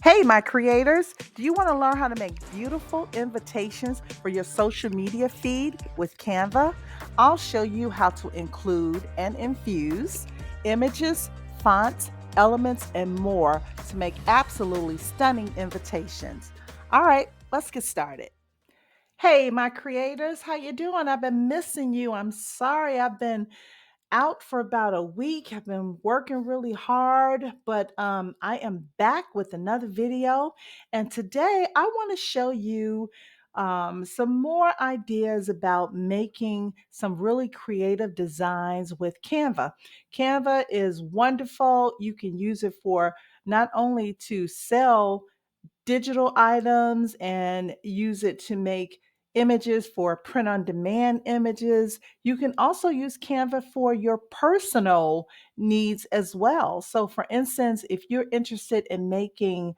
Hey, my creators, do you want to learn how to make beautiful invitations for your social media feed with Canva? I'll show you how to include and infuse images, fonts, elements, and more to make absolutely stunning invitations. All right, let's get started. Hey, my creators, how you doing? I've been missing you. I'm sorry I've been out for about a week. I've been working really hard, but I am back with another video. And today I want to show you some more ideas about making some really creative designs with Canva. Canva is wonderful. You can use it for not only to sell digital items and use it to make images for print on demand images. You can also use Canva for your personal needs as well. So, for instance, if you're interested in making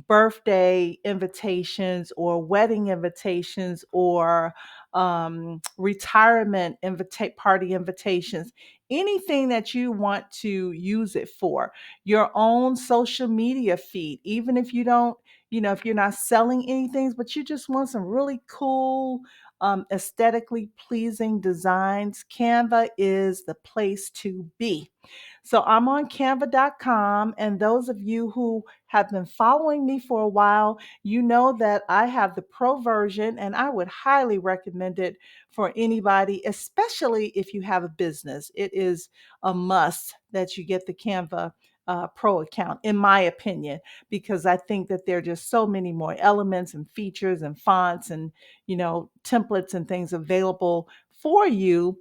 birthday invitations or wedding invitations or retirement party invitations, anything that you want to use it for, your own social media feed, even if you don't, if you're not selling anything, but you just want some really cool, aesthetically pleasing designs, Canva is the place to be. So I'm on canva.com. And those of you who have been following me for a while, you know that I have the pro version and I would highly recommend it for anybody, especially if you have a business. It is a must that you get the Canva pro account, in my opinion, because I think that there are just so many more elements and features and fonts and, templates and things available for you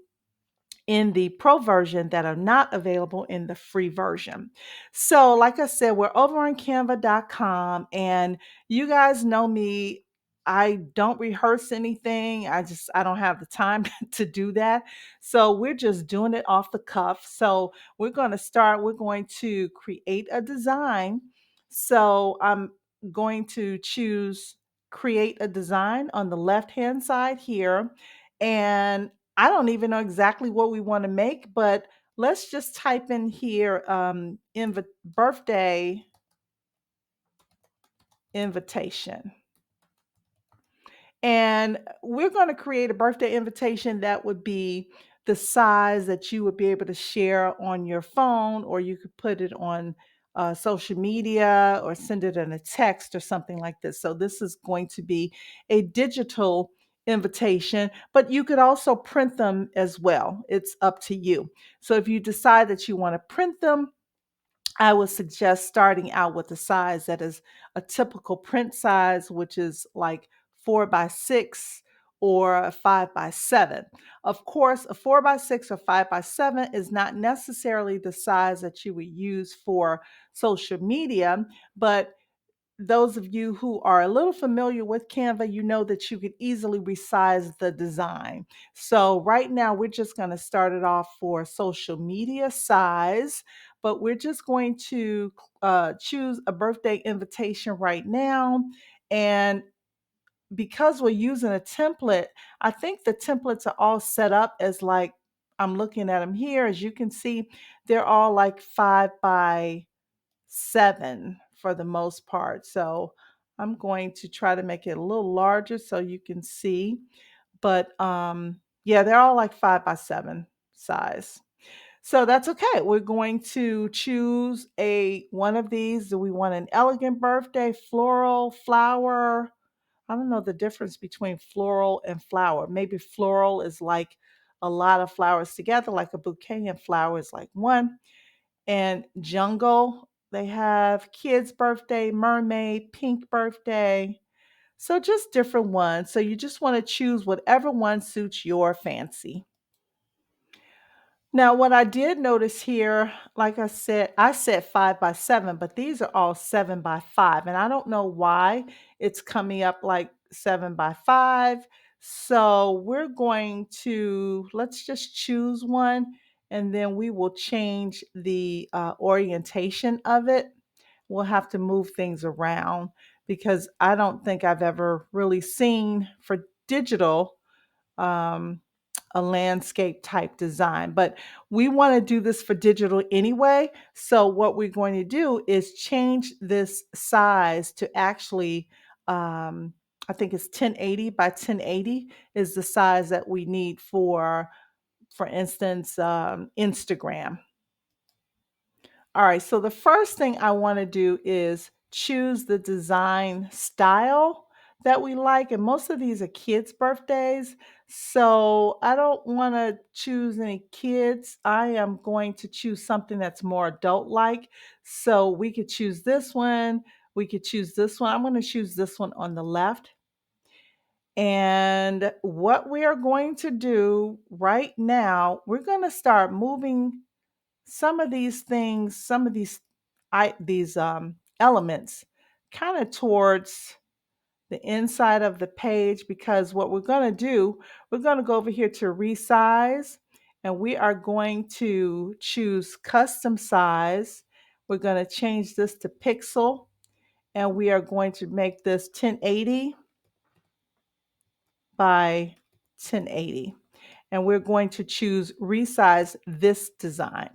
in the pro version that are not available in the free version. So, like I said, we're over on canva.com, and you guys know me. I don't rehearse anything. I don't have the time to do that. So, we're just doing it off the cuff. So, we're going to create a design. So, I'm going to choose create a design on the left-hand side here, and I don't even know exactly what we want to make, but let's just type in here birthday invitation. And we're going to create a birthday invitation that would be the size that you would be able to share on your phone, or you could put it on social media or send it in a text or something like this. So, this is going to be a digital invitation, but you could also print them as well. It's up to you. So, if you decide that you want to print them, I would suggest starting out with a size that is a typical print size, which is like 4 by 6 or a 5 by 7. Of course, a 4 by 6 or 5 by 7 is not necessarily the size that you would use for social media, but those of you who are a little familiar with Canva, you know that you could easily resize the design. So right now, we're just going to start it off for social media size, but we're just going to choose a birthday invitation right now. And because we're using a template, I think the templates are all set up as like, I'm looking at them here. As you can see, they're all like 5 by 7 for the most part. So I'm going to try to make it a little larger so you can see. But yeah, they're all like 5 by 7 size. So that's okay. We're going to choose a one of these. Do we want an elegant birthday, floral, flower? I don't know the difference between floral and flower. Maybe floral is like a lot of flowers together, like a bouquet, and flower is like one. And jungle, they have kids' birthday, mermaid, pink birthday. So just different ones. So you just want to choose whatever one suits your fancy. Now, what I did notice here, like I said 5 by 7, but these are all 7 by 5. And I don't know why it's coming up like 7 by 5. So let's just choose one, and then we will change the orientation of it. We'll have to move things around because I don't think I've ever really seen for digital. Um, a landscape type design. But we want to do this for digital anyway. So what we're going to do is change this size to actually, I think it's 1080 by 1080 is the size that we need for instance, Instagram. All right, so the first thing I want to do is choose the design style that we like. And most of these are kids' birthdays. So I don't want to choose any kids. I am going to choose something that's more adult like. So we could choose this one. We could choose this one. I'm going to choose this one on the left. And what we are going to do right now, we're going to start moving some of these things, some of these elements kind of towards the inside of the page, because what we're going to do, we're going to go over here to resize, and we are going to choose custom size. We're going to change this to pixel, and we are going to make this 1080 by 1080. And we're going to choose resize this design.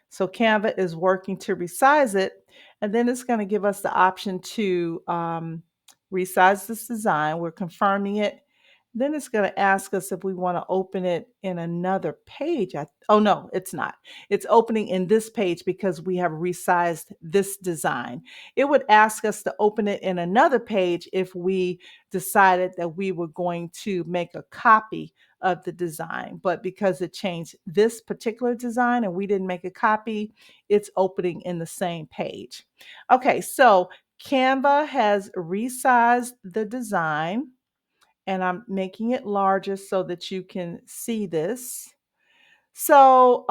So Canva is working to resize it, and then it's going to give us the option to resize this design. We're confirming it. Then it's going to ask us if we want to open it in another page. Oh, no, it's not. It's opening in this page because we have resized this design. It would ask us to open it in another page if we decided that we were going to make a copy of the design. But because it changed this particular design and we didn't make a copy, it's opening in the same page. Okay, so Canva has resized the design, and I'm making it larger so that you can see this. So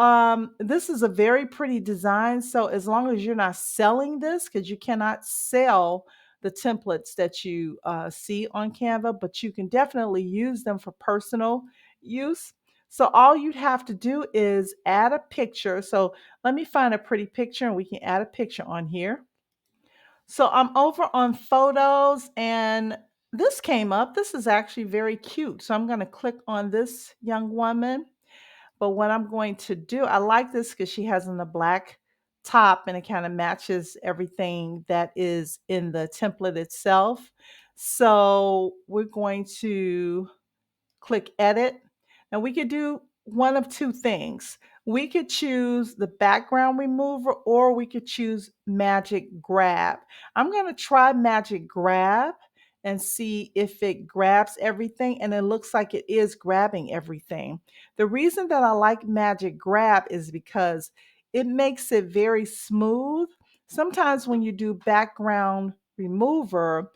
this is a very pretty design. So as long as you're not selling this, because you cannot sell the templates that you see on Canva, but you can definitely use them for personal use. So all you'd have to do is add a picture. So let me find a pretty picture and we can add a picture on here. So I'm over on photos and this came up. This is actually very cute. So I'm going to click on this young woman. But what I'm going to do, I like this because she has on the black top and it kind of matches everything that is in the template itself. So we're going to click edit. Now we could do one of two things. We could choose the background remover or we could choose magic grab. I'm going to try magic grab and see if it grabs everything, and it looks like it is grabbing everything. The reason that I like magic grab is because it makes it very smooth. Sometimes when you do background remover,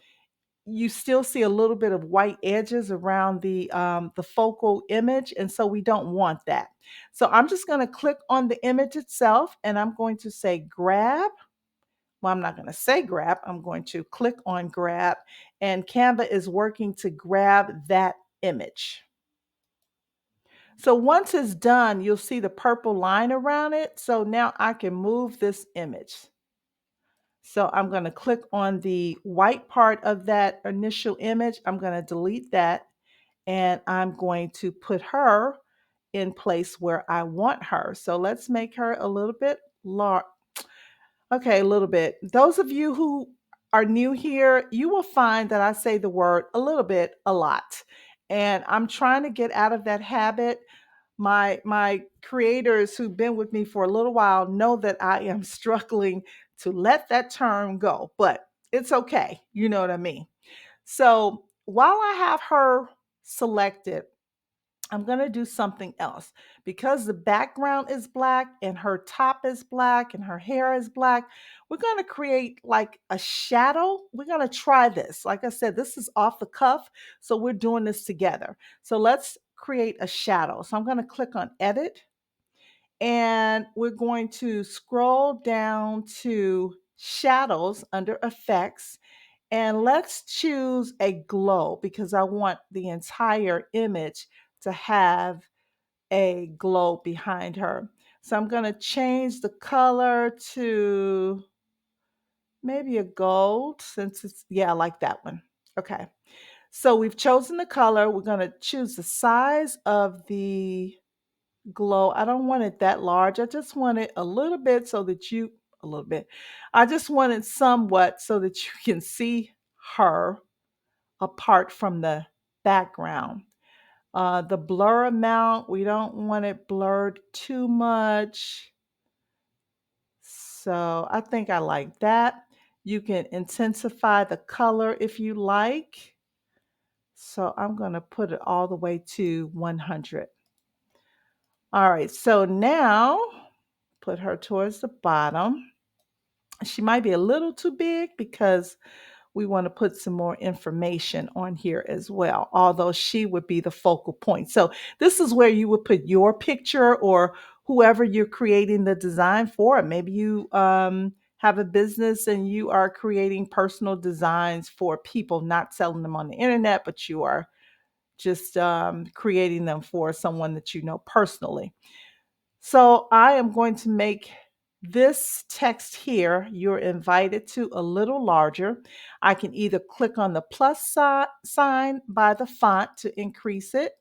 you still see a little bit of white edges around the focal image, and so we don't want that. So I'm just going to click on the image itself, and I'm going to say grab. Well, I'm not going to say grab. I'm going to click on grab, and Canva is working to grab that image. So once it's done, you'll see the purple line around it. So now I can move this image. So I'm going to click on the white part of that initial image. I'm going to delete that, and I'm going to put her in place where I want her. So let's make her a little bit large. Okay, a little bit. Those of you who are new here, you will find that I say the word a little bit a lot. And I'm trying to get out of that habit. My creators who've been with me for a little while know that I am struggling to let that term go, but it's okay. You know what I mean? So while I have her selected, I'm going to do something else. Because the background is black and her top is black and her hair is black, we're going to create like a shadow. We're going to try this. Like I said, this is off the cuff, so we're doing this together. So let's create a shadow. So I'm going to click on edit, and we're going to scroll down to shadows under effects, and let's choose a glow because I want the entire image to have a glow behind her. So I'm going to change the color to maybe a gold, since it's, yeah, I like that one. Okay. So we've chosen the color. We're going to choose the size of the glow. I don't want it that large. I just want it a little bit so that a little bit. I just want it somewhat so that you can see her apart from the background. The blur amount, we don't want it blurred too much. So I think I like that. You can intensify the color if you like. So I'm going to put it all the way to 100. All right, so now put her towards the bottom. She might be a little too big because we want to put some more information on here as well, although she would be the focal point. So this is where you would put your picture or whoever you're creating the design for. Maybe you have a business and you are creating personal designs for people, not selling them on the internet, but you are just creating them for someone that you know personally. So I am going to make this text here, you're invited to, a little larger. I can either click on the plus sign by the font to increase it,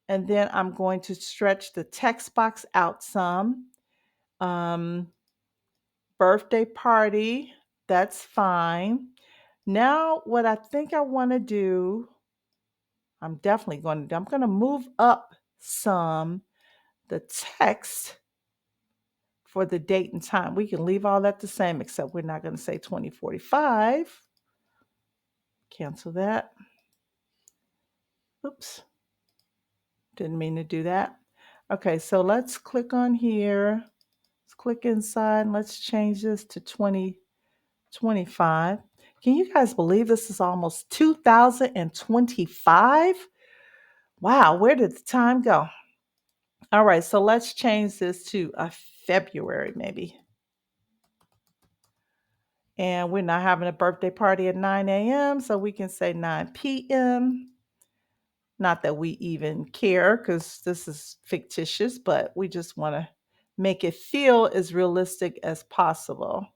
and then I'm going to stretch the text box out some. Um, Birthday party, that's fine. Now, what I think I want to do, I'm going to move up some the text for the date and time. We can leave all that the same, except we're not going to say 2045. Cancel that. Oops, didn't mean to do that. Okay, so let's click on here. Let's click inside and let's change this to 2025. Can you guys believe this is almost 2025? Wow, where did the time go? All right, so let's change this to a February maybe. And we're not having a birthday party at 9 a.m., so we can say 9 p.m. Not that we even care because this is fictitious, but we just want to make it feel as realistic as possible.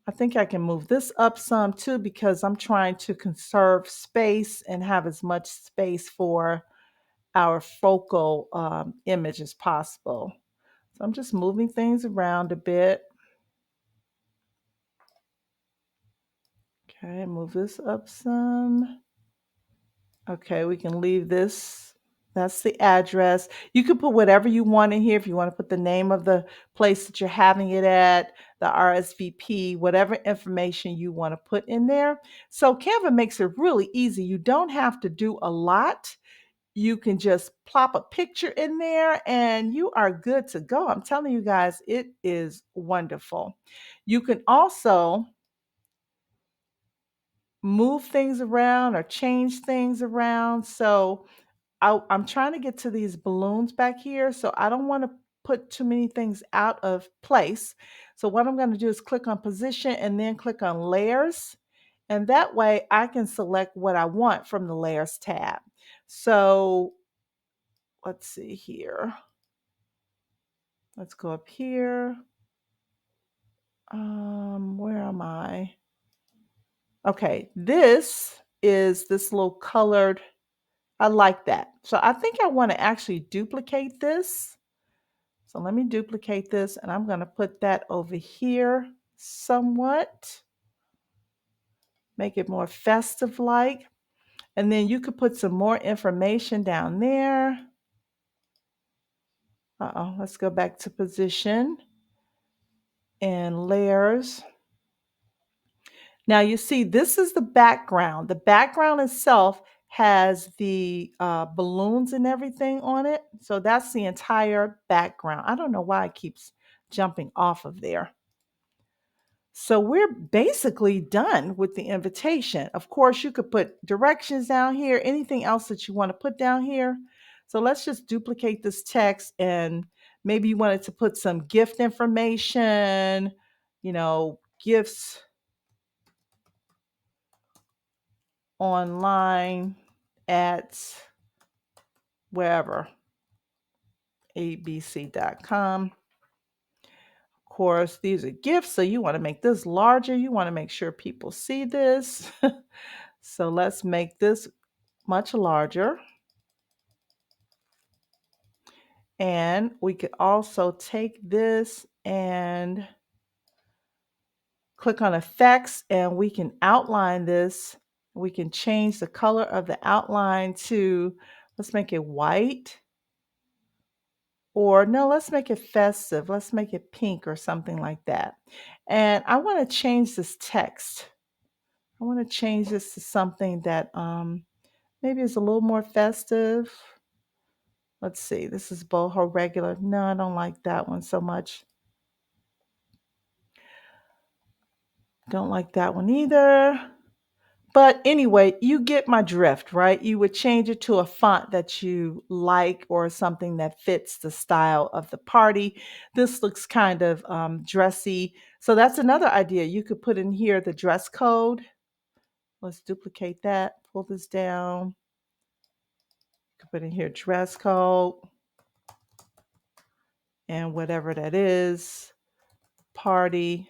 I think I can move this up some too because I'm trying to conserve space and have as much space for our focal image as possible. So I'm just moving things around a bit. Okay, move this up some. Okay, we can leave this. That's the address. You can put whatever you want in here. If you want to put the name of the place that you're having it at, the RSVP, whatever information you want to put in there. So Canva makes it really easy. You don't have to do a lot. You can just plop a picture in there and you are good to go. I'm telling you guys, it is wonderful. You can also move things around or change things around. So I'm trying to get to these balloons back here, so I don't want to put too many things out of place. So what I'm going to do is click on position and then click on layers. And that way I can select what I want from the layers tab. So let's see here. Let's go up here. Where am I? Okay, this is this little colored. I like that. So I think I want to actually duplicate this. So let me duplicate this and I'm going to put that over here somewhat. Make it more festive like. And then you could put some more information down there. Let's go back to position and layers. Now you see, this is the background. The background itself has the balloons and everything on it. So that's the entire background. I don't know why it keeps jumping off of there. So we're basically done with the invitation. Of course, you could put directions down here, anything else that you want to put down here. So let's just duplicate this text and maybe you wanted to put some gift information, gifts online at wherever, abc.com. Of course, these are gifts, so you want to make this larger. You want to make sure people see this. So let's make this much larger. And we could also take this and click on effects, and we can outline this. We can change the color of the outline to, let's make it white. Or no, let's make it festive. Let's make it pink or something like that. And I want to change this text. I want to change this to something that maybe is a little more festive. Let's see. This is boho regular. No, I don't like that one so much. Don't like that one either. But anyway, you get my drift, right? You would change it to a font that you like or something that fits the style of the party. This looks kind of dressy. So that's another idea. You could put in here the dress code. Let's duplicate that, pull this down. You could put in here dress code and whatever that is, party,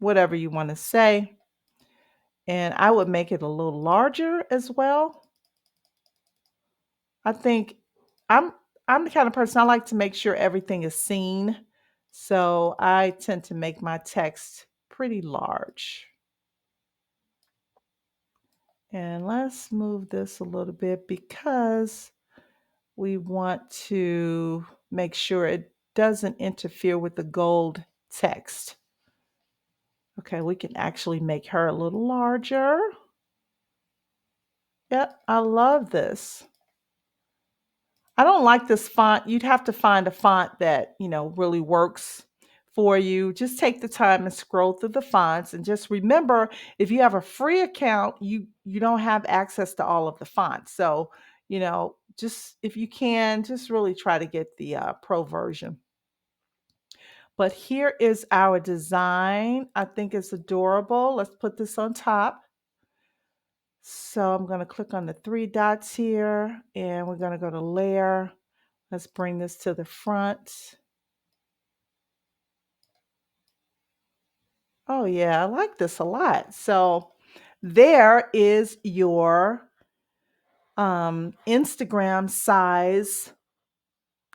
whatever you want to say. And I would make it a little larger as well. I think I'm I'm the kind of person I like to make sure everything is seen. So I tend to make my text pretty large. And let's move this a little bit because we want to make sure it doesn't interfere with the gold text. Okay, we can actually make her a little larger. Yep, I love this. I don't like this font. You'd have to find a font that, really works for you. Just take the time and scroll through the fonts and just remember if you have a free account, you don't have access to all of the fonts. So, just if you can, just really try to get the pro version. But here is our design. I think it's adorable. Let's put this on top. So I'm going to click on the three dots here and we're going to go to layer. Let's bring this to the front. Oh yeah, I like this a lot. So there is your Instagram size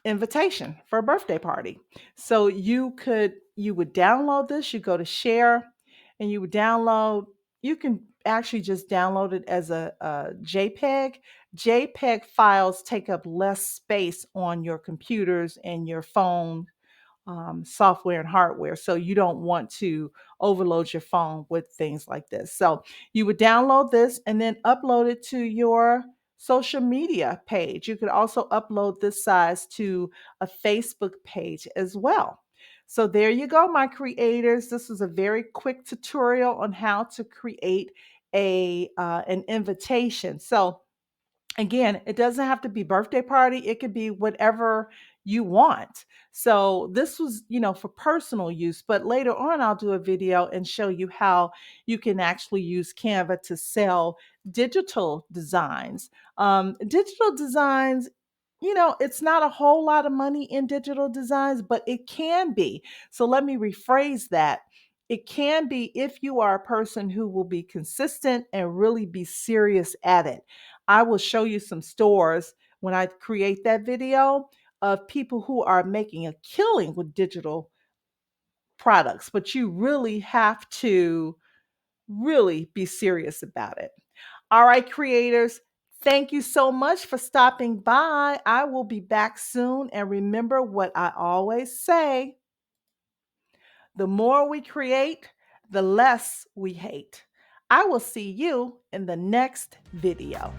invitation for a birthday party. So you would download this, you go to share and you would download, you can actually just download it as a JPEG. JPEG files take up less space on your computers and your phone software and hardware. So you don't want to overload your phone with things like this. So you would download this and then upload it to your social media page. You could also upload this size to a Facebook page as well. So there you go, my creators. This is a very quick tutorial on how to create an invitation. So again, it doesn't have to be birthday party. It could be whatever you want. So this was, for personal use, but later on I'll do a video and show you how you can actually use Canva to sell digital designs. Digital designs, it's not a whole lot of money in digital designs, but it can be. So let me rephrase that. It can be if you are a person who will be consistent and really be serious at it. I will show you some stores when I create that video of people who are making a killing with digital products, but you really have to really be serious about it. All right, creators, thank you so much for stopping by. I will be back soon. And remember what I always say, the more we create, the less we hate. I will see you in the next video.